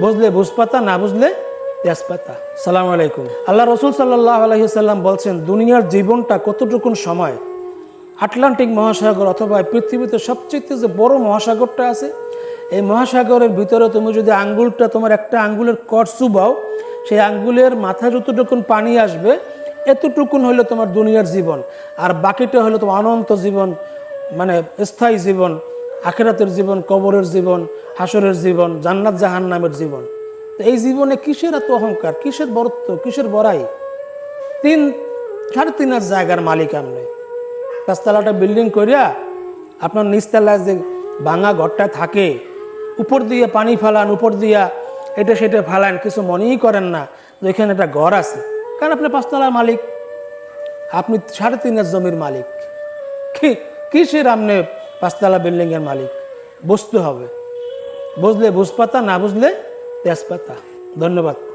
বুঝলে বুঝপাতা, না বুঝলে তেজপাতা। সালাম আলাইকুম। আল্লাহ রসুল সাল্লাল্লাহু আলাইহি সাল্লাম বলছেন, দুনিয়ার জীবনটা কতটুকুন সময়। আটলান্টিক মহাসাগর অথবা পৃথিবীতে সবচেয়ে যে বড় মহাসাগরটা আছে, এই মহাসাগরের ভিতরে তুমি যদি আঙ্গুলটা, তোমার একটা আঙ্গুলের কর চুবাও, সেই আঙ্গুলের মাথা যতটুকুন পানি আসবে, এতটুকুন হলো তোমার দুনিয়ার জীবন। আর বাকিটা হলো তোমার অনন্ত জীবন, মানে স্থায়ী জীবন, আখিরাতের জীবন, কবরের জীবন, হাসরের জীবন, জান্নাত জাহান্নামের জীবন। তো এই জীবনে কিসের এত অহংকার, কিসের বরত্ব, কিসের বড়াই? 3-3.5 জায়গার মালিক আপনি। 5তলাটা বিল্ডিং করিয়া আপনার নিচতলায় যে ভাঙা ঘরটা থাকে, উপর দিয়ে পানি ফালান, উপর দিয়া এটা সেটা ফালান, কিছু মনেই করেন না যে এখানে একটা ঘর আছে। কারণ আপনি 5তলার মালিক, আপনি 3.5 জমির মালিক। কিসের আপনি 5তলা বিল্ডিংয়ের মালিক? বুঝতে হবে। বুঝলে বুঝপাতা, না বুঝলে তেজপাতা। ধন্যবাদ।